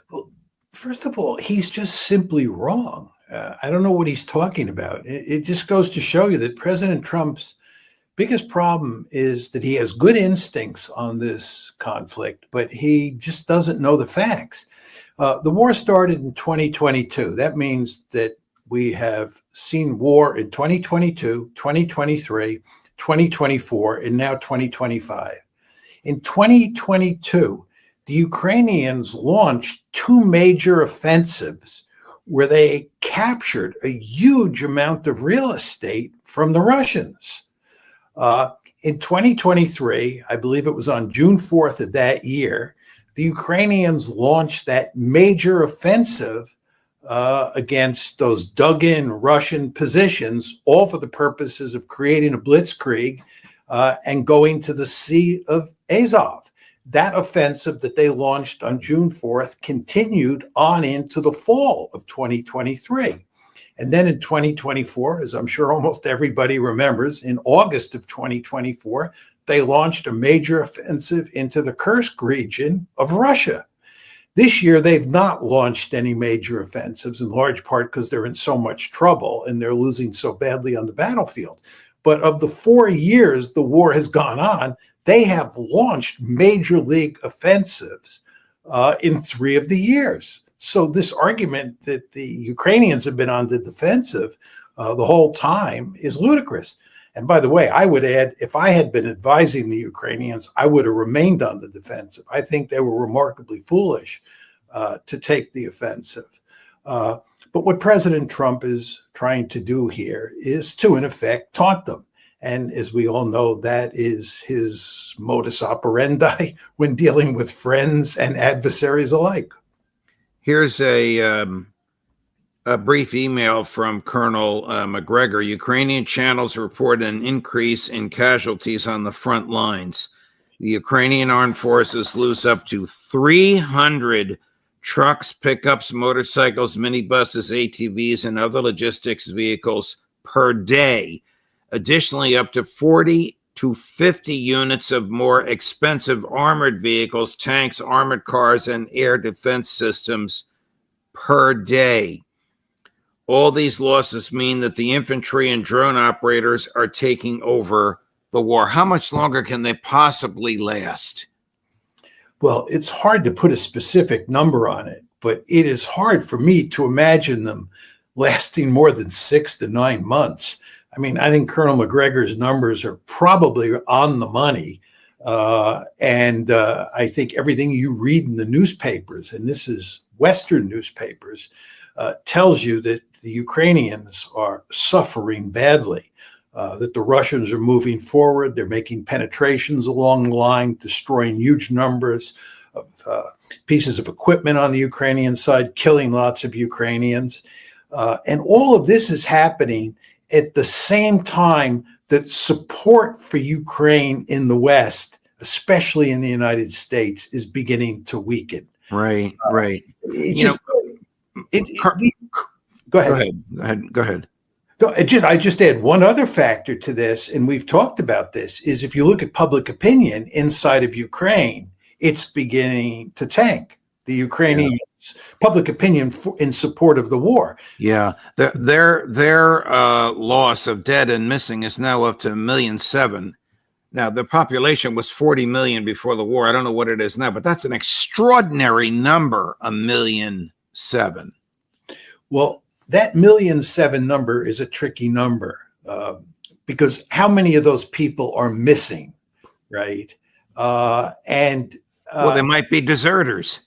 Well, first of all, he's just simply wrong. I don't know what he's talking about. It just goes to show you that President Trump's biggest problem is that he has good instincts on this conflict, but he just doesn't know the facts. The war started in 2022. That means that we have seen war in 2022, 2023, 2024, and now 2025. In 2022, the Ukrainians launched two major offensives where they captured a huge amount of real estate from the Russians. In 2023, I believe it was on June 4th of that year, the Ukrainians launched that major offensive against those dug-in Russian positions, all for the purposes of creating a blitzkrieg and going to the Sea of Azov. That offensive that they launched on June 4th continued on into the fall of 2023. And then in 2024, as I'm sure almost everybody remembers, in August of 2024, they launched a major offensive into the Kursk region of Russia. This year, they've not launched any major offensives, in large part because they're in so much trouble and they're losing so badly on the battlefield. But of the 4 years the war has gone on, they have launched major league offensives in 3 of the years. So this argument that the Ukrainians have been on the defensive the whole time is ludicrous. And by the way, I would add, if I had been advising the Ukrainians, I would have remained on the defensive. I think they were remarkably foolish to take the offensive. But what President Trump is trying to do here is to, in effect, taunt them. And as we all know, that is his modus operandi when dealing with friends and adversaries alike. Here's a brief email from Colonel McGregor. Ukrainian channels report an increase in casualties on the front lines. The Ukrainian armed forces lose up to 300 trucks, pickups, motorcycles, minibuses, ATVs, and other logistics vehicles per day. Additionally, up to 40 to 50 units of more expensive armored vehicles, tanks, armored cars, and air defense systems per day. All these losses mean that the infantry and drone operators are taking over the war. How much longer can they possibly last? Well, it's hard to put a specific number on it, but it is hard for me to imagine them lasting more than 6 to 9 months. I mean, I think Colonel McGregor's numbers are probably on the money. And I think everything you read in the newspapers, and this is Western newspapers, tells you that the Ukrainians are suffering badly, that the Russians are moving forward. They're making penetrations along the line, destroying huge numbers of pieces of equipment on the Ukrainian side, killing lots of Ukrainians. And all of this is happening at the same time that support for Ukraine in the West, especially in the United States, is beginning to weaken. Right, right. Go ahead. I just add one other factor to this, and we've talked about this, is if you look at public opinion inside of Ukraine, it's beginning to tank. The Ukrainians, public opinion in support of the war. Yeah, their loss of dead and missing is now up to 1.7 million. Now, the population was 40 million before the war. I don't know what it is now, but that's an extraordinary number, 1.7 million. Well, that 1.7 million number is a tricky number because how many of those people are missing, right? Well, they might be deserters.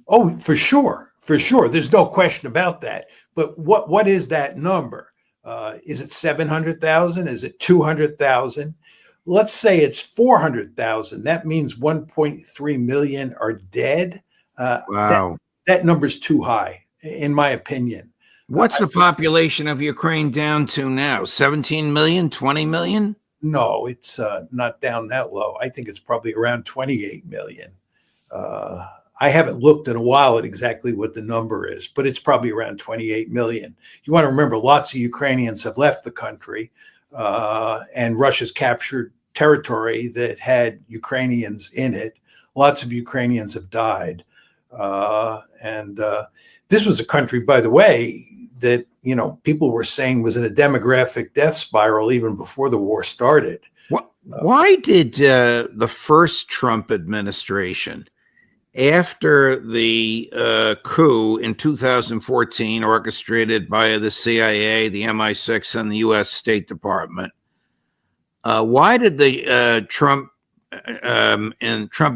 Oh, for sure. There's no question about that. But what is that number? Is it 700,000? Is it 200,000? Let's say it's 400,000. That means 1.3 million are dead. Wow. That number's too high, in my opinion. What's the population of Ukraine down to now? 17 million, 20 million? No, it's not down that low. I think it's probably around 28 million. I haven't looked in a while at exactly what the number is, but it's probably around 28 million. You want to remember, lots of Ukrainians have left the country, and Russia's captured territory that had Ukrainians in it. Lots of Ukrainians have died. And this was a country, by the way, that, people were saying was in a demographic death spiral even before the war started. Why did the first Trump administration, after the coup in 2014, orchestrated by the CIA, the MI6, and the U.S. State Department, why did the Trump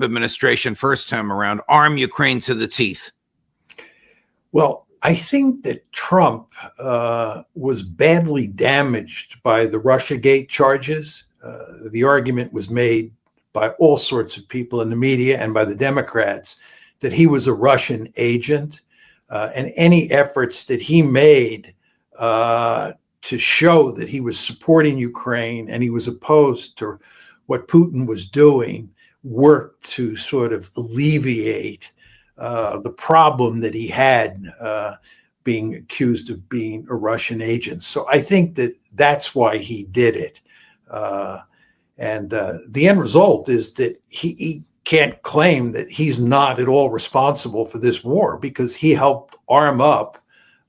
administration first time around arm Ukraine to the teeth? Well, I think that Trump was badly damaged by the Russiagate charges. The argument was made by all sorts of people in the media and by the Democrats that he was a Russian agent, and any efforts that he made to show that he was supporting Ukraine and he was opposed to what Putin was doing worked to sort of alleviate the problem that he had being accused of being a Russian agent. So I think that that's why he did it. And the end result is that he can't claim that he's not at all responsible for this war, because he helped arm up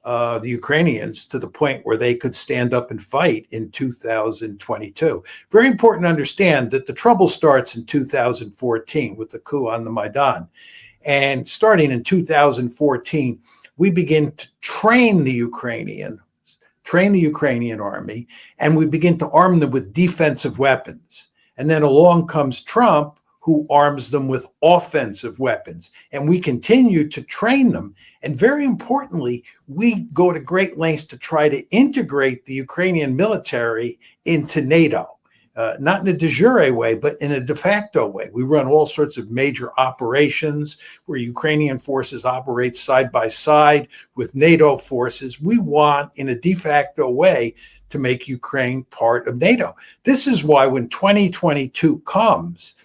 the Ukrainians to the point where they could stand up and fight in 2022. Very important to understand that the trouble starts in 2014 with the coup on the Maidan. And starting in 2014, we begin to train the Ukrainian army, and we begin to arm them with defensive weapons. And then along comes Trump, who arms them with offensive weapons. And we continue to train them. And very importantly, we go to great lengths to try to integrate the Ukrainian military into NATO. Not in a de jure way, but in a de facto way. We run all sorts of major operations where Ukrainian forces operate side by side with NATO forces. We want, in a de facto way, to make Ukraine part of NATO. This is why when 2022 comes,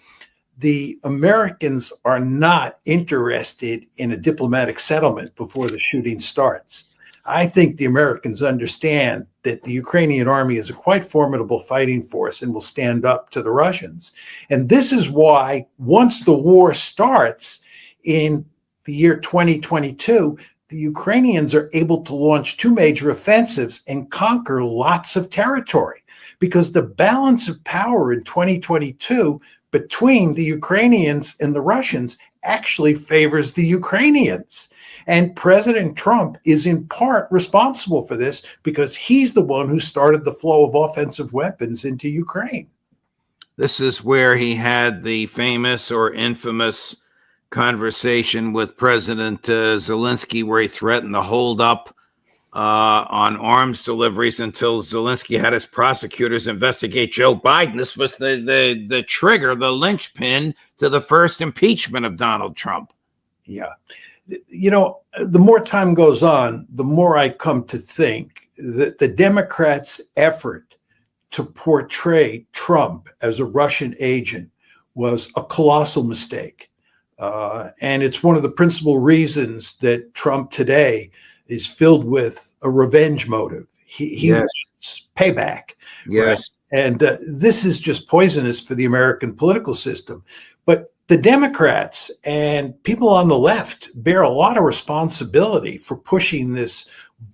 the Americans are not interested in a diplomatic settlement before the shooting starts. I think the Americans understand that the Ukrainian army is a quite formidable fighting force and will stand up to the Russians. And this is why, once the war starts in the year 2022, the Ukrainians are able to launch two major offensives and conquer lots of territory, because the balance of power in 2022 between the Ukrainians and the Russians actually favors the Ukrainians. And President Trump is in part responsible for this, because he's the one who started the flow of offensive weapons into Ukraine. This is where he had the famous or infamous conversation with President Zelensky, where he threatened to hold up on arms deliveries until Zelensky had his prosecutors investigate Joe Biden. This was the trigger, the linchpin to the first impeachment of Donald Trump. Yeah. The more time goes on, the more I come to think that the Democrats' effort to portray Trump as a Russian agent was a colossal mistake. And it's one of the principal reasons that Trump today is filled with a revenge motive. He Yes. wants payback. Yes. Right? And this is just poisonous for the American political system. But the Democrats and people on the left bear a lot of responsibility for pushing this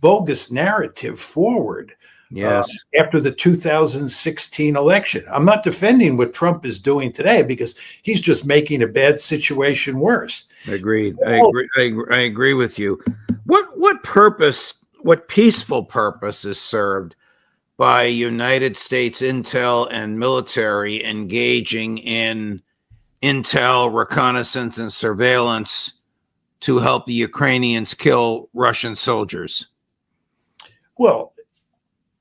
bogus narrative forward. Yes. After the 2016 election. I'm not defending what Trump is doing today, because he's just making a bad situation worse. Agreed. I agree with you. What purpose, what peaceful purpose is served by United States intel and military engaging in intel, reconnaissance, and surveillance to help the Ukrainians kill Russian soldiers? Well,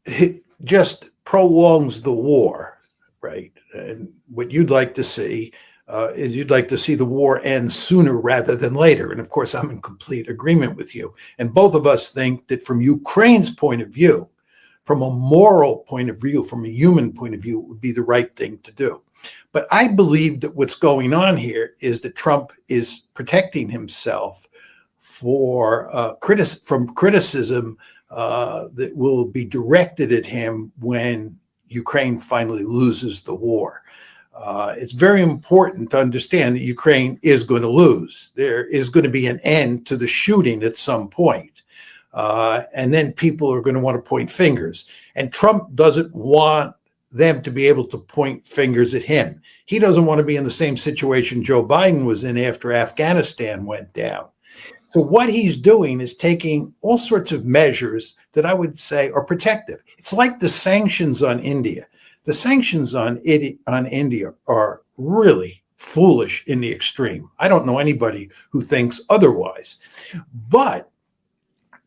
it just prolongs the war, right? And what you'd like to see is you'd like to see the war end sooner rather than later. And of course, I'm in complete agreement with you. And both of us think that from Ukraine's point of view, from a moral point of view, from a human point of view, it would be the right thing to do. But I believe that what's going on here is that Trump is protecting himself from criticism that will be directed at him when Ukraine finally loses the war. It's very important to understand that Ukraine is going to lose. There is going to be an end to the shooting at some point. And then people are going to want to point fingers. And Trump doesn't want them to be able to point fingers at him. He doesn't want to be in the same situation Joe Biden was in after Afghanistan went down. So what he's doing is taking all sorts of measures that I would say are protective. It's like the sanctions on India. The sanctions on India are really foolish in the extreme. I don't know anybody who thinks otherwise. But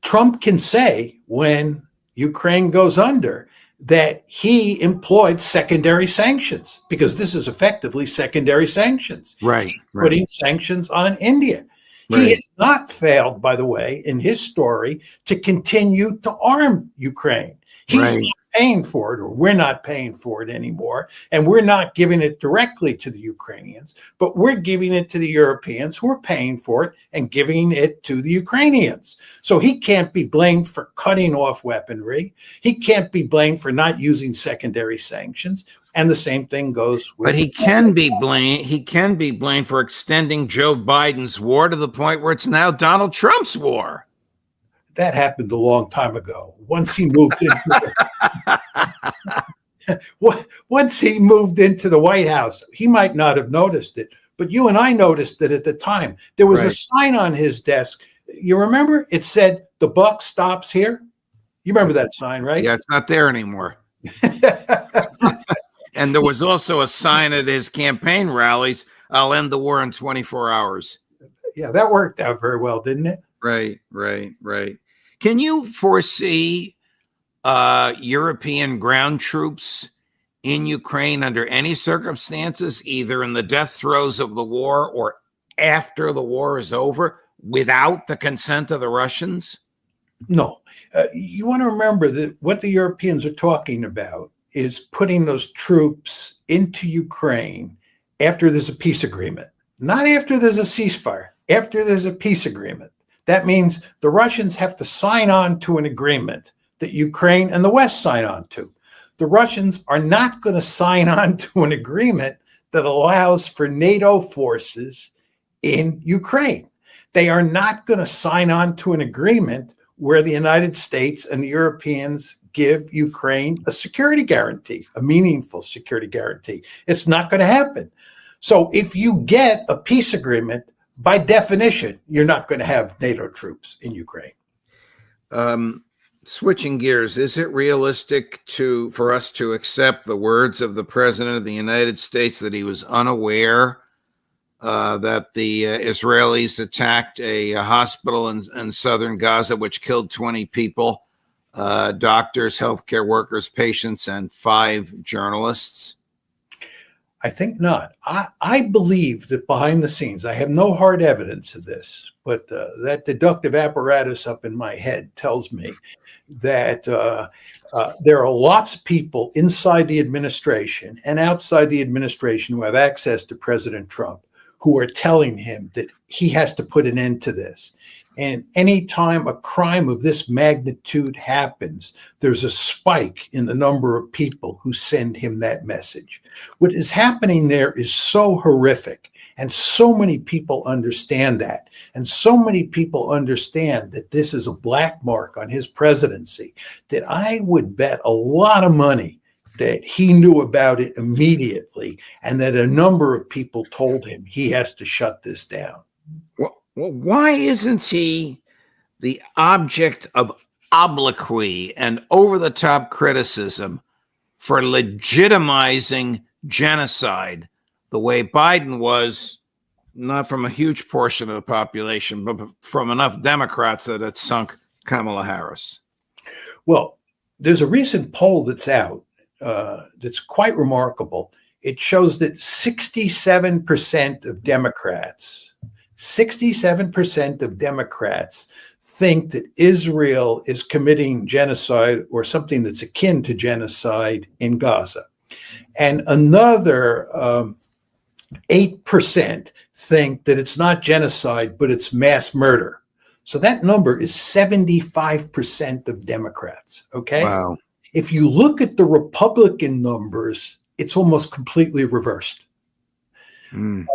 Trump can say when Ukraine goes under that he employed secondary sanctions, because this is effectively secondary sanctions. Right. Putting sanctions on India. Right. He has not failed, by the way, in his story to continue to arm Ukraine. He's not paying for it, or we're not paying for it anymore. And we're not giving it directly to the Ukrainians, but we're giving it to the Europeans who are paying for it and giving it to the Ukrainians. So he can't be blamed for cutting off weaponry. He can't be blamed for not using secondary sanctions. And the same thing goes with— But he can be blamed for extending Joe Biden's war to the point where it's now Donald Trump's war. That happened a long time ago. Once he moved into once he moved into the White House, he might not have noticed it, but you and I noticed it at the time. There was a sign on his desk. You remember? It said, "The buck stops here." You remember that sign, right? Yeah, it's not there anymore. And there was also a sign at his campaign rallies, "I'll end the war in 24 hours." Yeah, that worked out very well, didn't it? Right. Can you foresee European ground troops in Ukraine under any circumstances, either in the death throes of the war or after the war is over, without the consent of the Russians? No. You want to remember that what the Europeans are talking about is putting those troops into Ukraine after there's a peace agreement, not after there's a ceasefire, after there's a peace agreement. That means the Russians have to sign on to an agreement that Ukraine and the West sign on to. The Russians are not going to sign on to an agreement that allows for NATO forces in Ukraine. They are not going to sign on to an agreement where the United States and the Europeans give Ukraine a security guarantee, a meaningful security guarantee. It's not going to happen. So if you get a peace agreement, by definition, you're not going to have NATO troops in Ukraine. Switching gears, is it realistic for us to accept the words of the President of the United States that he was unaware that the Israelis attacked a hospital in southern Gaza, which killed 20 people, doctors, healthcare workers, patients, and 5 journalists? I think not. I believe that behind the scenes, I have no hard evidence of this, but that deductive apparatus up in my head tells me that there are lots of people inside the administration and outside the administration who have access to President Trump who are telling him that he has to put an end to this. And anytime a crime of this magnitude happens, there's a spike in the number of people who send him that message. What is happening there is so horrific, and so many people understand that. And so many people understand that this is a black mark on his presidency, that I would bet a lot of money that he knew about it immediately, and that a number of people told him he has to shut this down. Well, why isn't he the object of obloquy and over-the-top criticism for legitimizing genocide the way Biden was, not from a huge portion of the population, but from enough Democrats that it sunk Kamala Harris? Well, there's a recent poll that's out that's quite remarkable. It shows that 67% of Democrats 67% of Democrats think that Israel is committing genocide or something that's akin to genocide in Gaza. And another 8% think that it's not genocide, but it's mass murder. So that number is 75% of Democrats, okay? Wow. If you look at the Republican numbers, it's almost completely reversed. Mm.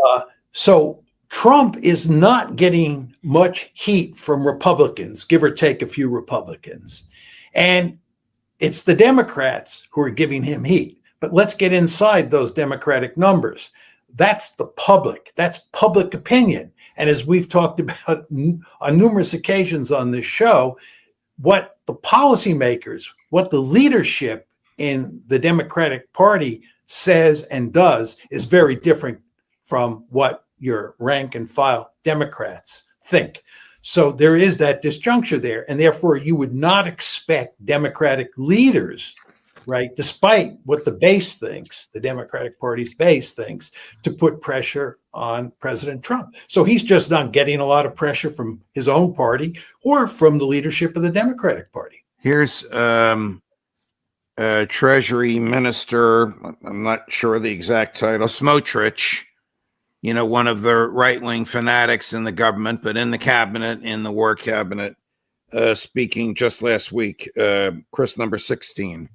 So Trump is not getting much heat from Republicans, give or take a few Republicans. And it's the Democrats who are giving him heat. But let's get inside those Democratic numbers. That's the public. That's public opinion. And as we've talked about on numerous occasions on this show, what the policymakers, what the leadership in the Democratic Party says and does is very different from what your rank and file Democrats think. So there is that disjuncture there. And therefore, you would not expect Democratic leaders, right, despite what the base thinks, the Democratic Party's base thinks, to put pressure on President Trump. So he's just not getting a lot of pressure from his own party or from the leadership of the Democratic Party. Here's Treasury Minister, I'm not sure the exact title, Smotrich, you know, one of the right-wing fanatics in the government, but in the cabinet, in the war cabinet, speaking just last week, Chris number 16.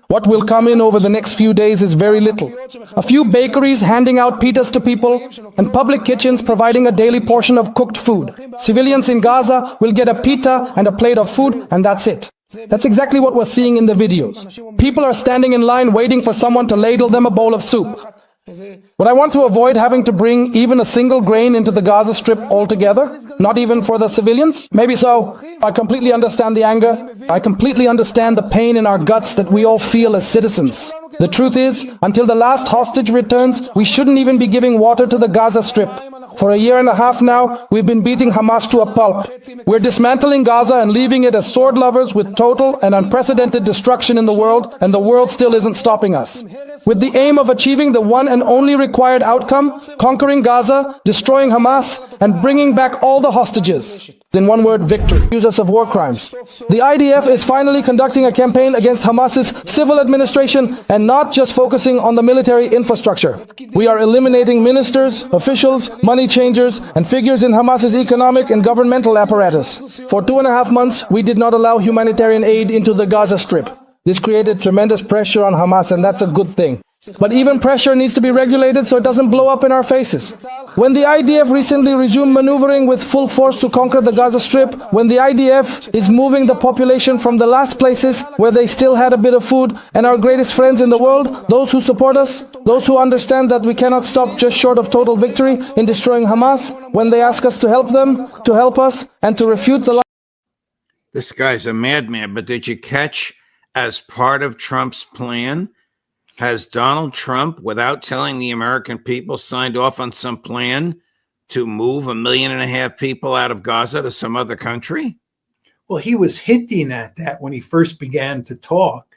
What will come in over the next few days is very little. A few bakeries handing out pitas to people, and public kitchens providing a daily portion of cooked food. Civilians in Gaza will get a pita and a plate of food, and that's it. That's exactly what we're seeing in the videos. People are standing in line waiting for someone to ladle them a bowl of soup. Would I want to avoid having to bring even a single grain into the Gaza Strip altogether? Not even for the civilians? Maybe so. I completely understand the anger. I completely understand the pain in our guts that we all feel as citizens. The truth is, until the last hostage returns, we shouldn't even be giving water to the Gaza Strip. For a year and a half now, we've been beating Hamas to a pulp. We're dismantling Gaza and leaving it as sword lovers with total and unprecedented destruction in the world, and the world still isn't stopping us. With the aim of achieving the one and only required outcome, conquering Gaza, destroying Hamas, and bringing back all the hostages. In one word, victory. Accuse us of war crimes. The IDF is finally conducting a campaign against Hamas's civil administration and not just focusing on the military infrastructure. We are eliminating ministers, officials, money changers, and figures in Hamas's economic and governmental apparatus. For 2.5 months, we did not allow humanitarian aid into the Gaza Strip. This created tremendous pressure on Hamas, and that's a good thing. But even pressure needs to be regulated so it doesn't blow up in our faces. When the IDF recently resumed maneuvering with full force to conquer the Gaza Strip, when the IDF is moving the population from the last places where they still had a bit of food, and our greatest friends in the world, those who support us, those who understand that we cannot stop just short of total victory in destroying Hamas, when they ask us to help them, to help us, and to refute the... This guy's a madman, but did you catch, as part of Trump's plan, has Donald Trump, without telling the American people, signed off on some plan to move 1.5 million people out of Gaza to some other country? Well, he was hinting at that when he first began to talk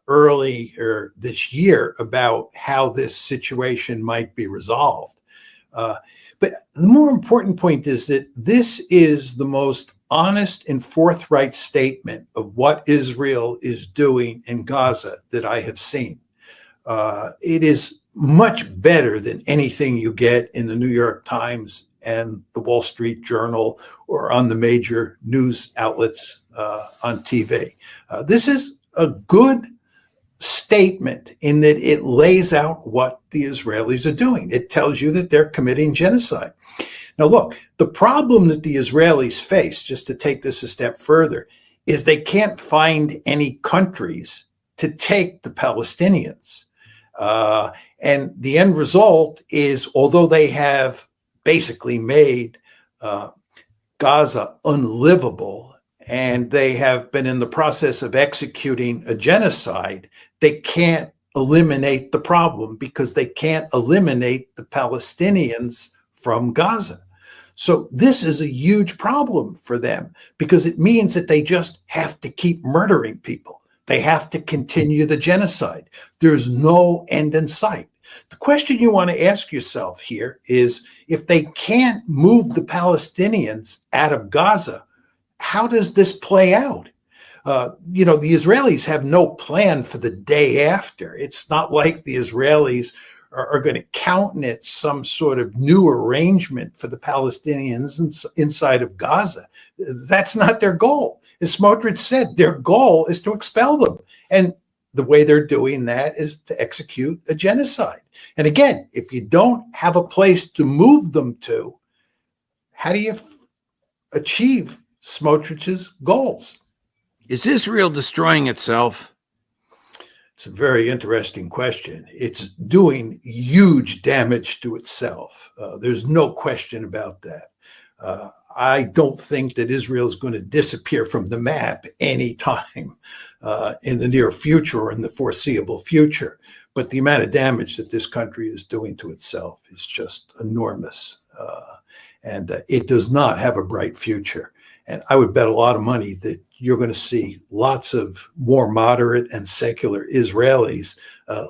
earlier this year about how this situation might be resolved. But the more important point is that this is the most honest and forthright statement of what Israel is doing in Gaza that I have seen. It is much better than anything you get in the New York Times and the Wall Street Journal or on the major news outlets on TV. This is a good statement in that it lays out what the Israelis are doing. It tells you that they're committing genocide. Now, look, the problem that the Israelis face, just to take this a step further, is they can't find any countries to take the Palestinians. And the end result is, although they have basically made Gaza unlivable, and they have been in the process of executing a genocide, they can't eliminate the problem because they can't eliminate the Palestinians from Gaza. So this is a huge problem for them because it means that they just have to keep murdering people. They have to continue the genocide. There's no end in sight. The question you want to ask yourself here is, if they can't move the Palestinians out of Gaza, how does this play out? The Israelis have no plan for the day after. It's not like the Israelis are going to countenance some sort of new arrangement for the Palestinians inside of Gaza. That's not their goal. As Smotrich said, their goal is to expel them. And the way they're doing that is to execute a genocide. And again, if you don't have a place to move them to, how do you achieve Smotrich's goals? Is Israel destroying itself? It's a very interesting question. It's doing huge damage to itself. There's no question about that. I don't think that Israel is going to disappear from the map anytime in the near future or in the foreseeable future. But the amount of damage that this country is doing to itself is just enormous. And it does not have a bright future. And I would bet a lot of money that you're going to see lots of more moderate and secular Israelis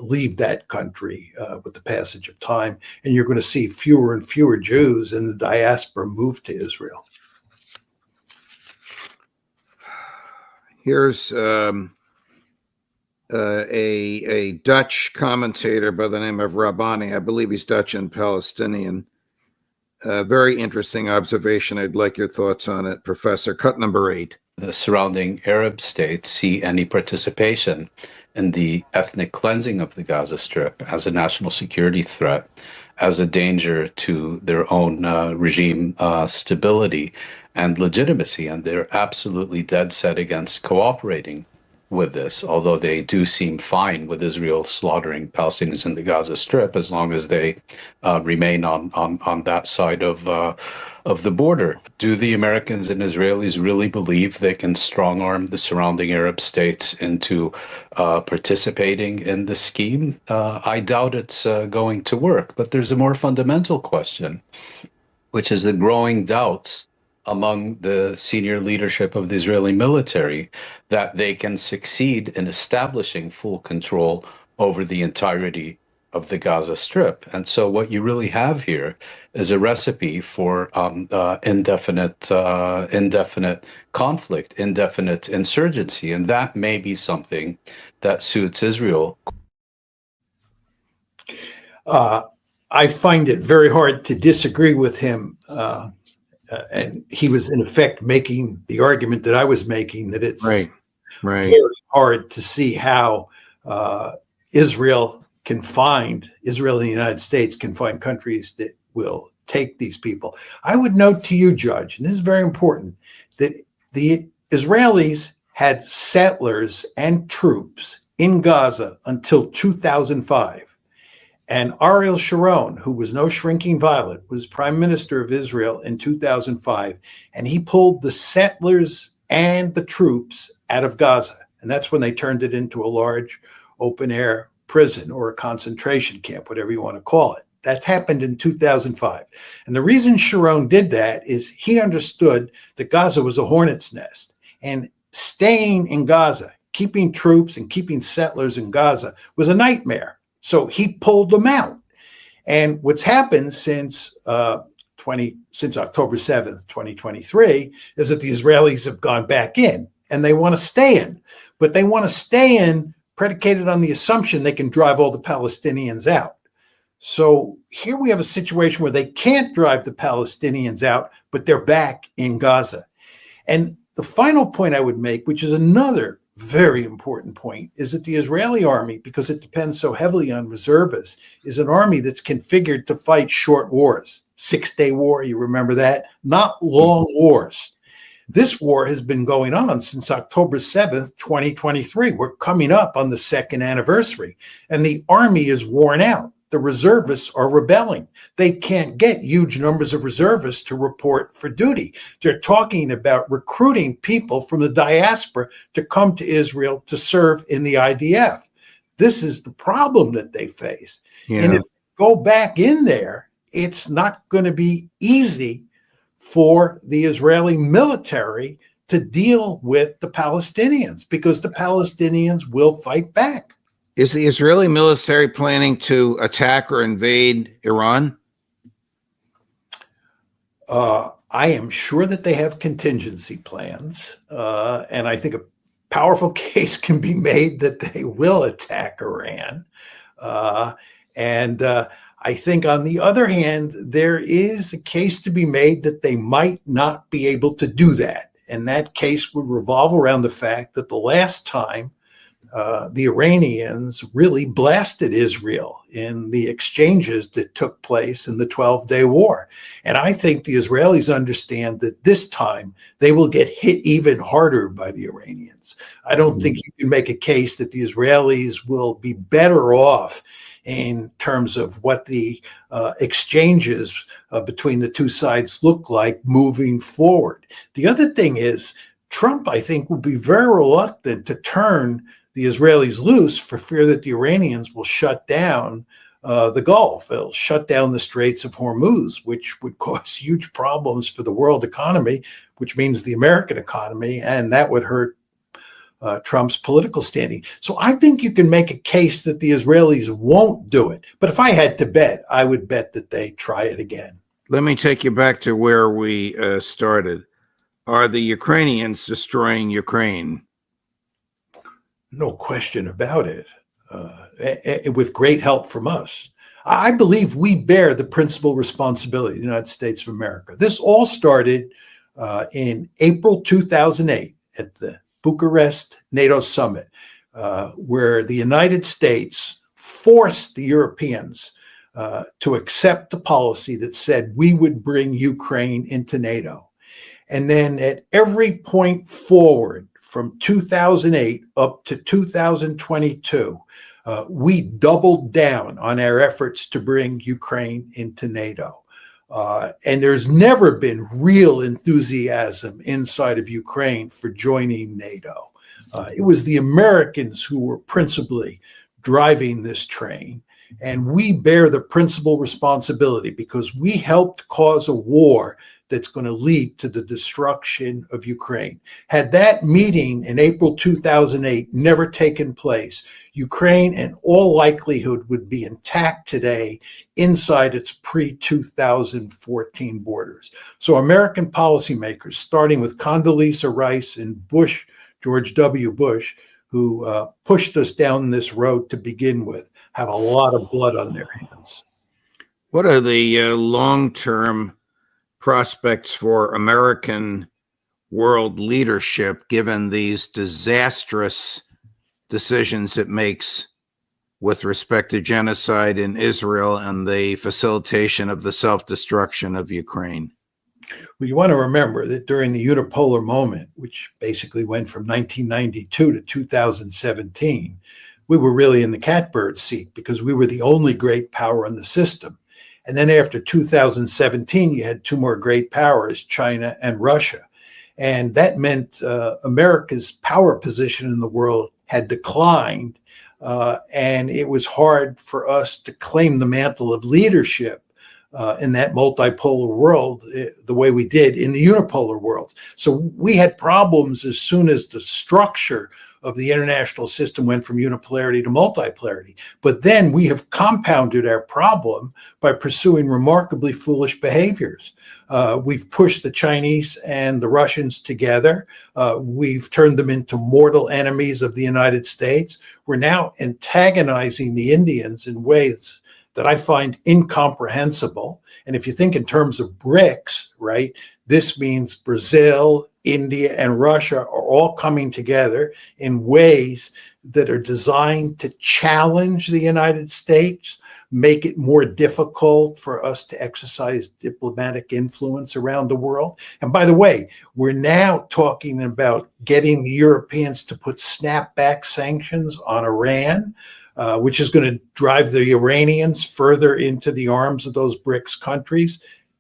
leave that country with the passage of time. And you're going to see fewer and fewer Jews in the diaspora move to Israel. Here's a Dutch commentator by the name of Rabbani. I believe he's Dutch and Palestinian. Very interesting observation. I'd like your thoughts on it, Professor. Cut number 8. The surrounding Arab states see any participation in the ethnic cleansing of the Gaza Strip as a national security threat, as a danger to their own regime stability and legitimacy. And they're absolutely dead set against cooperating with this, although they do seem fine with Israel slaughtering Palestinians in the Gaza Strip as long as they remain on that side of the border. Do the Americans and Israelis really believe they can strong-arm the surrounding Arab states into participating in the scheme? I doubt it's going to work. But there's a more fundamental question, which is the growing doubts among the senior leadership of the Israeli military that they can succeed in establishing full control over the entirety of the Gaza Strip. And so what you really have here is a recipe for indefinite conflict, indefinite insurgency. And that may be something that suits Israel. I find it very hard to disagree with him. And he was, in effect, making the argument that I was making, that it's very hard to see how Israel and the United States can find countries that will take these people. I would note to you, Judge, and this is very important, that the Israelis had settlers and troops in Gaza until 2005. And Ariel Sharon, who was no shrinking violet, was prime minister of Israel in 2005. And he pulled the settlers and the troops out of Gaza. And that's when they turned it into a large open air prison or a concentration camp, whatever you want to call it. That happened in 2005. And the reason Sharon did that is he understood that Gaza was a hornet's nest. And staying in Gaza, keeping troops and keeping settlers in Gaza was a nightmare. So he pulled them out. And what's happened since October 7th, 2023, is that the Israelis have gone back in and they want to stay in. But they want to stay in predicated on the assumption they can drive all the Palestinians out. So here we have a situation where they can't drive the Palestinians out, but they're back in Gaza. And the final point I would make, which is another very important point, is that the Israeli army, because it depends so heavily on reservists, is an army that's configured to fight short wars. 6-day war, you remember that? Not long wars. This war has been going on since October 7th, 2023. We're coming up on the second anniversary, and the army is worn out. The reservists are rebelling. They can't get huge numbers of reservists to report for duty. They're talking about recruiting people from the diaspora to come to Israel to serve in the IDF. This is the problem that they face. Yeah. And if you go back in there, it's not going to be easy for the Israeli military to deal with the Palestinians, because the Palestinians will fight back. Is the Israeli military planning to attack or invade Iran? I am sure that they have contingency plans. And I think a powerful case can be made that they will attack Iran. I think, on the other hand, there is a case to be made that they might not be able to do that. And that case would revolve around the fact that the last time the Iranians really blasted Israel in the exchanges that took place in the 12-day war. And I think the Israelis understand that this time they will get hit even harder by the Iranians. I don't think you can make a case that the Israelis will be better off in terms of what the exchanges between the two sides look like moving forward. The other thing is, Trump, I think, will be very reluctant to turn the Israelis loose for fear that the Iranians will shut down the Gulf. They'll shut down the Straits of Hormuz, which would cause huge problems for the world economy, which means the American economy, and that would hurt Trump's political standing. So I think you can make a case that the Israelis won't do it. But if I had to bet, I would bet that they try it again. Let me take you back to where we started. Are the Ukrainians destroying Ukraine? No question about it, with great help from us. I believe we bear the principal responsibility of the United States of America. This all started in April 2008 at the Bucharest NATO summit, where the United States forced the Europeans to accept the policy that said we would bring Ukraine into NATO. And then at every point forward, from 2008 up to 2022, we doubled down on our efforts to bring Ukraine into NATO. And there's never been real enthusiasm inside of Ukraine for joining NATO. It was the Americans who were principally driving this train. And we bear the principal responsibility because we helped cause a war that's going to lead to the destruction of Ukraine. Had that meeting in April 2008 never taken place, Ukraine in all likelihood would be intact today inside its pre-2014 borders. So American policymakers, starting with Condoleezza Rice and George W. Bush, who pushed us down this road to begin with, have a lot of blood on their hands. What are the long-term prospects for American world leadership given these disastrous decisions it makes with respect to genocide in Israel and the facilitation of the self-destruction of Ukraine? Well, you want to remember that during the unipolar moment, which basically went from 1992 to 2017, we were really in the catbird seat because we were the only great power in the system. And then after 2017, you had two more great powers, China and Russia. And that meant America's power position in the world had declined. And it was hard for us to claim the mantle of leadership in that multipolar world the way we did in the unipolar world. So we had problems as soon as the structure of the international system went from unipolarity to multipolarity. But then we have compounded our problem by pursuing remarkably foolish behaviors. We've pushed the Chinese and the Russians together. We've turned them into mortal enemies of the United States. We're now antagonizing the Indians in ways that I find incomprehensible. And if you think in terms of BRICS, right, this means Brazil, India, and Russia are all coming together in ways that are designed to challenge the United States, make it more difficult for us to exercise diplomatic influence around the world. And by the way, we're now talking about getting the Europeans to put snapback sanctions on Iran, which is going to drive the Iranians further into the arms of those BRICS countries.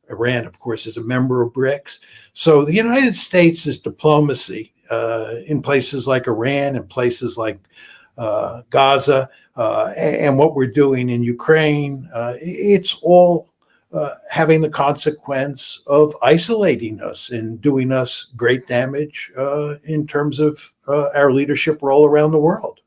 Iran, of course, is a member of BRICS. So the United States' diplomacy in places like Iran and places like Gaza and what we're doing in Ukraine, it's all having the consequence of isolating us and doing us great damage in terms of our leadership role around the world.